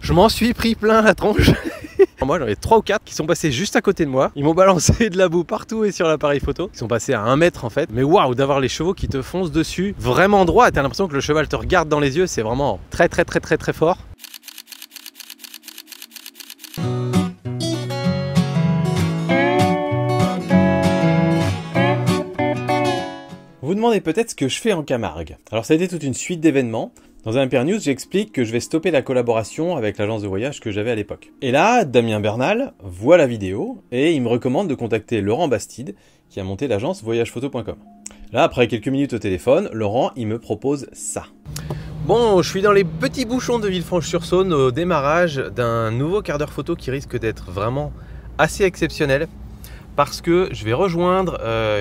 Je m'en suis pris plein la tronche. Moi j'en ai 3 ou 4 qui sont passés juste à côté de moi. Ils m'ont balancé de la boue partout et sur l'appareil photo. Ils sont passés à 1 mètre en fait. Mais waouh, d'avoir les chevaux qui te foncent dessus vraiment droit. T'as l'impression que le cheval te regarde dans les yeux. C'est vraiment très fort. Vous demandez peut-être ce que je fais en Camargue. Alors ça a été toute une suite d'événements. Dans un MPR News, j'explique que je vais stopper la collaboration avec l'agence de voyage que j'avais à l'époque. Et là, Damien Bernal voit la vidéo et il me recommande de contacter Laurent Bastide, qui a monté l'agence voyagephoto.com. Là, après quelques minutes au téléphone, Laurent, il me propose ça. Bon, je suis dans les petits bouchons de Villefranche-sur-Saône au démarrage d'un nouveau quart d'heure photo qui risque d'être vraiment assez exceptionnel. Parce que je vais rejoindre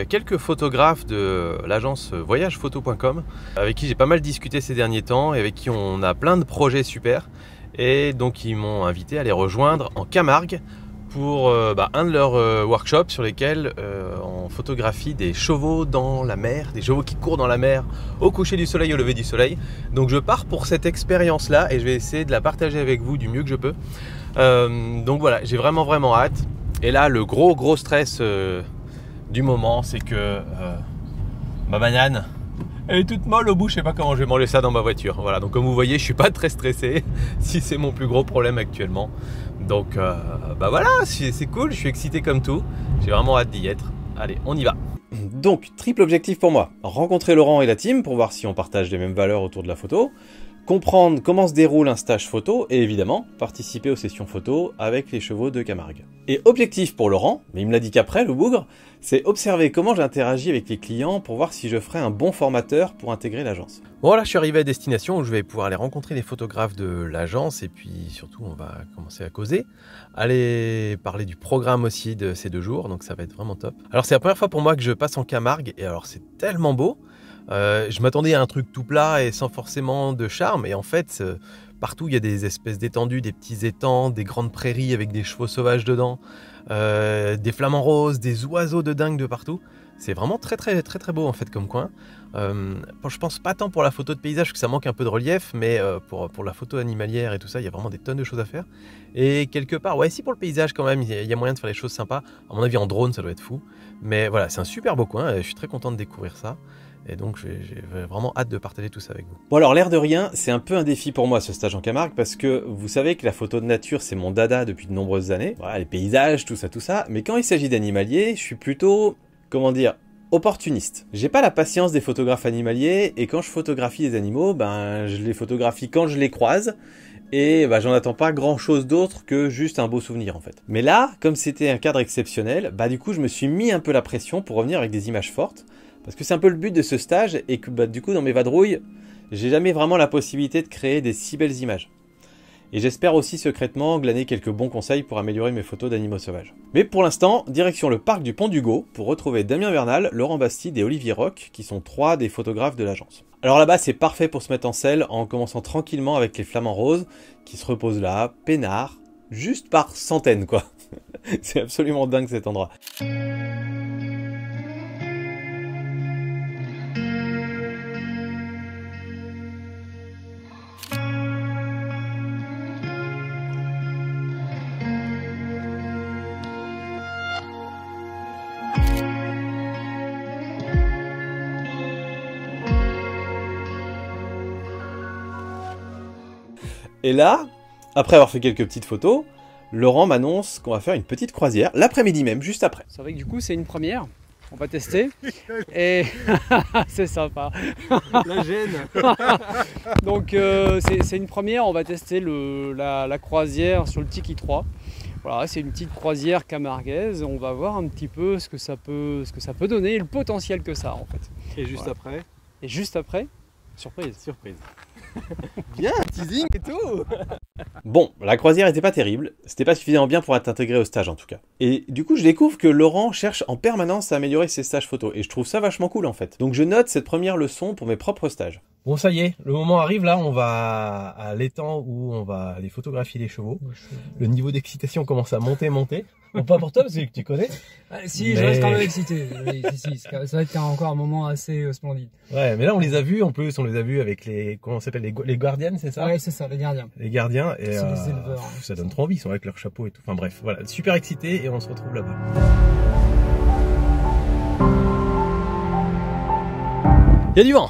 quelques photographes de l'agence voyagephoto.com avec qui j'ai pas mal discuté ces derniers temps et avec qui on a plein de projets super. Et donc ils m'ont invité à les rejoindre en Camargue pour un de leurs workshops sur lesquels on photographie des chevaux dans la mer, des chevaux qui courent dans la mer au coucher du soleil, au lever du soleil. Donc je pars pour cette expérience-là et je vais essayer de la partager avec vous du mieux que je peux. Donc voilà, j'ai vraiment hâte. Et là, le gros stress du moment, c'est que ma banane, elle est toute molle au bout. Je sais pas comment je vais manger ça dans ma voiture. Voilà, donc comme vous voyez, je suis pas très stressé, si c'est mon plus gros problème actuellement. Donc voilà, c'est cool, je suis excité comme tout. J'ai vraiment hâte d'y être. Allez, on y va. Donc, triple objectif pour moi. Rencontrer Laurent et la team pour voir si on partage les mêmes valeurs autour de la photo. Comprendre comment se déroule un stage photo et évidemment participer aux sessions photo avec les chevaux de Camargue. Et objectif pour Laurent, mais il me l'a dit qu'après le bougre, c'est observer comment j'interagis avec les clients pour voir si je ferai un bon formateur pour intégrer l'agence. Bon là je suis arrivé à destination où je vais pouvoir aller rencontrer les photographes de l'agence et puis surtout on va commencer à causer, aller parler du programme aussi de ces 2 jours, donc ça va être vraiment top. Alors c'est la première fois pour moi que je passe en Camargue et alors c'est tellement beau. Je m'attendais à un truc tout plat et sans forcément de charme et en fait partout il y a des espèces d'étendues, des petits étangs, des grandes prairies avec des chevaux sauvages dedans, des flamants roses, des oiseaux de dingue de partout. C'est vraiment très beau en fait comme coin. Je pense pas tant pour la photo de paysage que ça manque un peu de relief, mais pour la photo animalière et tout ça, il y a vraiment des tonnes de choses à faire. Et quelque part, ouais, si pour le paysage quand même, il y a moyen de faire les choses sympas. À mon avis, en drone, ça doit être fou. Mais voilà, c'est un super beau coin. Je suis très content de découvrir ça. Et donc j'ai vraiment hâte de partager tout ça avec vous. Bon alors l'air de rien, c'est un peu un défi pour moi ce stage en Camargue parce que vous savez que la photo de nature c'est mon dada depuis de nombreuses années. Voilà, les paysages, tout ça. Mais quand il s'agit d'animalier, je suis plutôt, comment dire, opportuniste. J'ai pas la patience des photographes animaliers et quand je photographie les animaux, je les photographie quand je les croise. Et j'en attends pas grand chose d'autre que juste un beau souvenir en fait. Mais là, comme c'était un cadre exceptionnel, du coup je me suis mis un peu la pression pour revenir avec des images fortes. Parce que c'est un peu le but de ce stage et que du coup dans mes vadrouilles, j'ai jamais vraiment la possibilité de créer des si belles images. Et j'espère aussi secrètement glaner quelques bons conseils pour améliorer mes photos d'animaux sauvages. Mais pour l'instant, direction le parc du Pont d'Hugo pour retrouver Damien Bernal, Laurent Bastide et Olivier Roch qui sont 3 des photographes de l'agence. Alors là-bas c'est parfait pour se mettre en selle en commençant tranquillement avec les flamants roses qui se reposent là, peinards, juste par centaines quoi. C'est absolument dingue cet endroit. Et là, après avoir fait quelques petites photos, Laurent m'annonce qu'on va faire une petite croisière, l'après-midi même, juste après. C'est vrai que du coup c'est une première, on va tester, et c'est sympa. La gêne. Donc c'est une première, on va tester la croisière sur le Tiki 3. Voilà, c'est une petite croisière camarguaise, on va voir un petit peu ce que ça peut donner, et le potentiel que ça a en fait. Et juste après? Et juste après, surprise. Bien, teasing et tout. Bon, la croisière était pas terrible, c'était pas suffisamment bien pour être intégré au stage en tout cas. Et du coup je découvre que Laurent cherche en permanence à améliorer ses stages photos et je trouve ça vachement cool en fait. Donc je note cette première leçon pour mes propres stages. Bon, ça y est, le moment arrive, là, on va à l'étang où on va aller photographier les chevaux. Le niveau d'excitation commence à monter. Bon, pas pour toi, parce que tu connais. Si, je reste quand même excité. Oui, si, ça va être encore un moment assez splendide. Ouais, mais là, on les a vus, en plus, on les a vus avec comment on s'appelle, les gardiennes, c'est ça? Ouais, c'est ça, les gardiens. Les gardiens, et c'est les éleveurs. Ça donne trop envie, ils sont avec leur chapeau et tout. Enfin bref, voilà, super excité, et on se retrouve là-bas. Il y a du vent.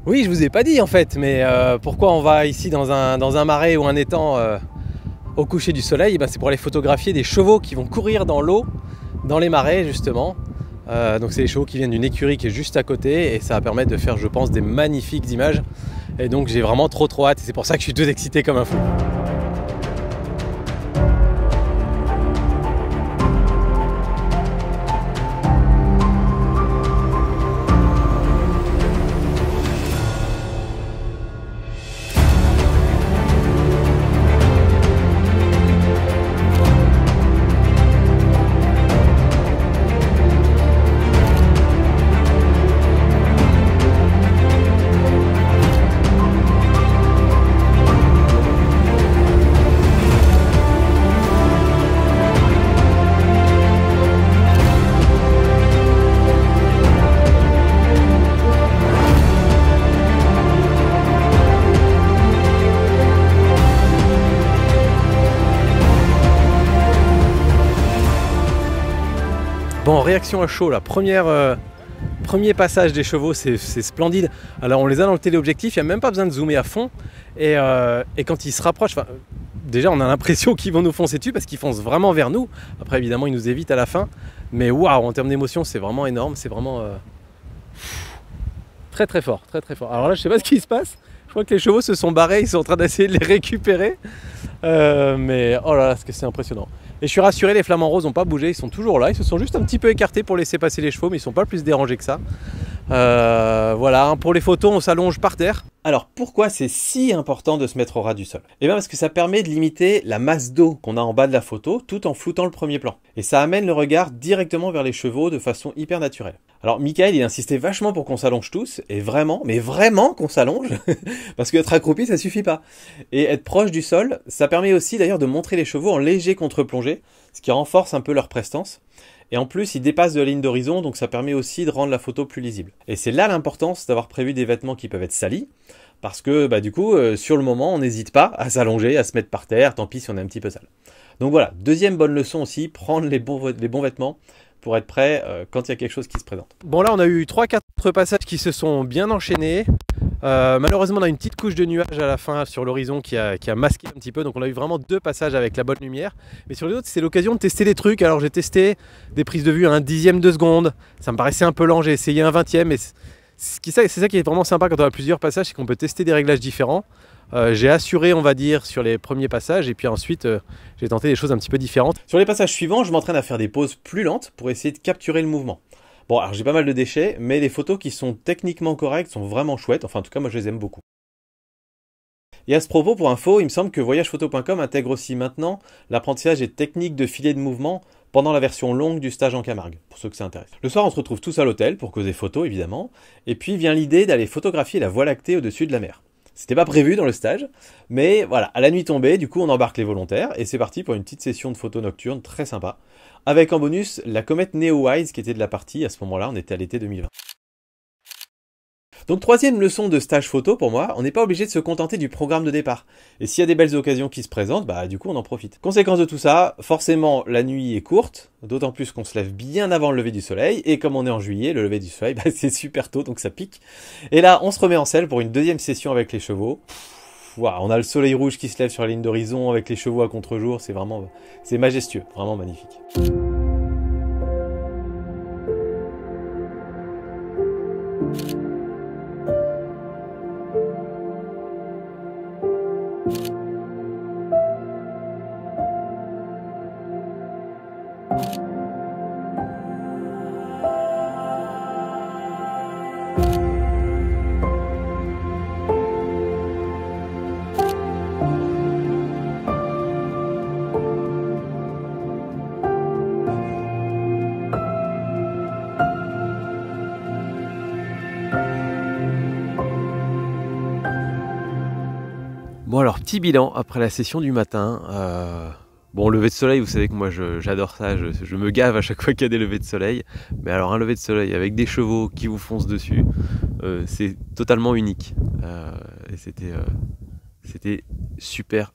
Oui, je vous ai pas dit en fait, mais pourquoi on va ici dans un marais ou un étang au coucher du soleil? Ben, c'est pour aller photographier des chevaux qui vont courir dans l'eau, dans les marais justement. Donc c'est des chevaux qui viennent d'une écurie qui est juste à côté et ça va permettre de faire, je pense, des magnifiques images. Et donc j'ai vraiment trop hâte et c'est pour ça que je suis tout excité comme un fou. Bon, réaction à chaud, là, premier passage des chevaux, c'est splendide. Alors on les a dans le téléobjectif, il n'y a même pas besoin de zoomer à fond. Et quand ils se rapprochent, déjà on a l'impression qu'ils vont nous foncer dessus parce qu'ils foncent vraiment vers nous. Après évidemment ils nous évitent à la fin. Mais waouh, en termes d'émotion c'est vraiment énorme, c'est vraiment très fort, très fort. Alors là je sais pas ce qui se passe, je crois que les chevaux se sont barrés, ils sont en train d'essayer de les récupérer. Mais oh là là, ce que c'est impressionnant. Et je suis rassuré, les flamants roses n'ont pas bougé, ils sont toujours là, ils se sont juste un petit peu écartés pour laisser passer les chevaux, mais ils ne sont pas plus dérangés que ça. Voilà, pour les photos, on s'allonge par terre. Alors pourquoi c'est si important de se mettre au ras du sol? Eh bien parce que ça permet de limiter la masse d'eau qu'on a en bas de la photo tout en floutant le premier plan. Et ça amène le regard directement vers les chevaux de façon hyper naturelle. Alors Michael il insistait vachement pour qu'on s'allonge tous, et vraiment, mais vraiment qu'on s'allonge, parce qu'être accroupi ça suffit pas. Et être proche du sol, ça permet aussi d'ailleurs de montrer les chevaux en léger contre-plongée, ce qui renforce un peu leur prestance. Et en plus, ils dépassent de la ligne d'horizon, donc ça permet aussi de rendre la photo plus lisible. Et c'est là l'importance d'avoir prévu des vêtements qui peuvent être salis, parce que du coup, sur le moment, on n'hésite pas à s'allonger, à se mettre par terre, tant pis si on est un petit peu sale. Donc voilà, deuxième bonne leçon aussi, prendre les bons vêtements pour être prêt quand il y a quelque chose qui se présente. Bon là, on a eu 3-4 passages qui se sont bien enchaînés. Malheureusement on a une petite couche de nuages à la fin sur l'horizon qui a masqué un petit peu, donc on a eu vraiment 2 passages avec la bonne lumière, mais sur les autres c'est l'occasion de tester des trucs. Alors j'ai testé des prises de vue à 1/10 de seconde, ça me paraissait un peu lent, j'ai essayé 1/20, mais c'est ça qui est vraiment sympa quand on a plusieurs passages, c'est qu'on peut tester des réglages différents. J'ai assuré on va dire sur les premiers passages et puis ensuite j'ai tenté des choses un petit peu différentes. Sur les passages suivants je m'entraîne à faire des pauses plus lentes pour essayer de capturer le mouvement. Bon, alors j'ai pas mal de déchets, mais les photos qui sont techniquement correctes sont vraiment chouettes. Enfin, en tout cas, moi, je les aime beaucoup. Et à ce propos, pour info, il me semble que voyagephoto.com intègre aussi maintenant l'apprentissage des techniques de filet de mouvement pendant la version longue du stage en Camargue, pour ceux que ça intéresse. Le soir, on se retrouve tous à l'hôtel pour causer photos, évidemment. Et puis vient l'idée d'aller photographier la Voie lactée au-dessus de la mer. C'était pas prévu dans le stage, mais voilà, à la nuit tombée, du coup, on embarque les volontaires et c'est parti pour une petite session de photos nocturnes très sympa. Avec en bonus la comète Neowise qui était de la partie, à ce moment-là, on était à l'été 2020. Donc troisième leçon de stage photo pour moi, on n'est pas obligé de se contenter du programme de départ. Et s'il y a des belles occasions qui se présentent, du coup on en profite. Conséquence de tout ça, forcément la nuit est courte, d'autant plus qu'on se lève bien avant le lever du soleil, et comme on est en juillet, le lever du soleil c'est super tôt donc ça pique. Et là on se remet en selle pour une deuxième session avec les chevaux. Wow, on a le soleil rouge qui se lève sur la ligne d'horizon avec les chevaux à contre-jour, c'est majestueux, vraiment magnifique. Petit bilan après la session du matin. Bon, lever de soleil, vous savez que moi j'adore ça, je me gave à chaque fois qu'il y a des levées de soleil. Mais alors un lever de soleil avec des chevaux qui vous foncent dessus, c'est totalement unique. Et c'était super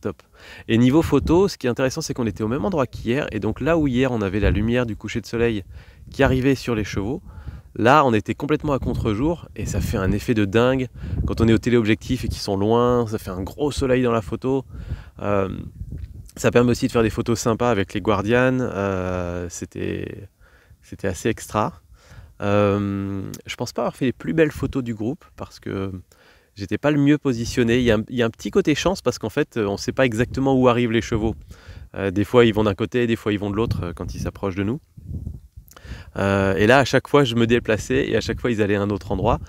top. Et niveau photo, ce qui est intéressant, c'est qu'on était au même endroit qu'hier. Et donc là où hier on avait la lumière du coucher de soleil qui arrivait sur les chevaux, là on était complètement à contre-jour et ça fait un effet de dingue. Quand on est au téléobjectif et qu'ils sont loin, ça fait un gros soleil dans la photo. Ça permet aussi de faire des photos sympas avec les guardianes. C'était assez extra. Je pense pas avoir fait les plus belles photos du groupe parce que j'étais pas le mieux positionné. Il y a un petit côté chance parce qu'en fait, on sait pas exactement où arrivent les chevaux. Des fois, ils vont d'un côté, des fois, ils vont de l'autre quand ils s'approchent de nous. Et là, à chaque fois, je me déplaçais et à chaque fois, ils allaient à un autre endroit.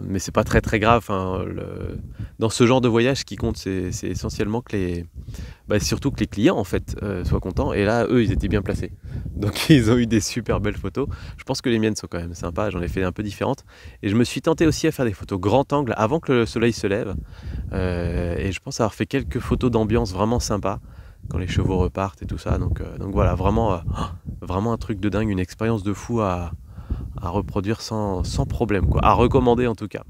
Mais c'est pas très grave. Dans ce genre de voyage, ce qui compte, c'est essentiellement que surtout que les clients en fait soient contents. Et là, eux, ils étaient bien placés. Donc, ils ont eu des super belles photos. Je pense que les miennes sont quand même sympas. J'en ai fait un peu différentes. Et je me suis tenté aussi à faire des photos grand angle avant que le soleil se lève. Et je pense avoir fait quelques photos d'ambiance vraiment sympas quand les chevaux repartent et tout ça. Donc voilà, vraiment un truc de dingue, une expérience de fou à reproduire sans problème, quoi. À recommander en tout cas.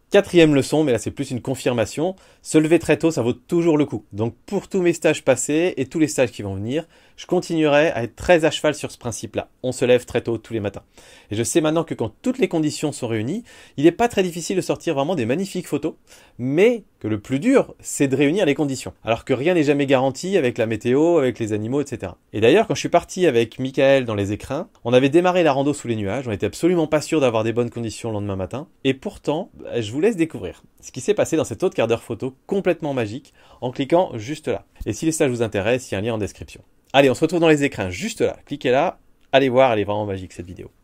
Quatrième leçon, mais là c'est plus une confirmation, se lever très tôt ça vaut toujours le coup. Donc pour tous mes stages passés et tous les stages qui vont venir, je continuerai à être très à cheval sur ce principe-là. On se lève très tôt tous les matins. Et je sais maintenant que quand toutes les conditions sont réunies, il n'est pas très difficile de sortir vraiment des magnifiques photos, mais que le plus dur, c'est de réunir les conditions. Alors que rien n'est jamais garanti avec la météo, avec les animaux, etc. Et d'ailleurs, quand je suis parti avec Michael dans les écrins, on avait démarré la rando sous les nuages, on était absolument pas sûr d'avoir des bonnes conditions le lendemain matin, et pourtant, je vous laisse découvrir ce qui s'est passé dans cet autre quart d'heure photo complètement magique en cliquant juste là. Et si les stages vous intéressent, il y a un lien en description. Allez, on se retrouve dans les écrins juste là. Cliquez là, allez voir, elle est vraiment magique cette vidéo.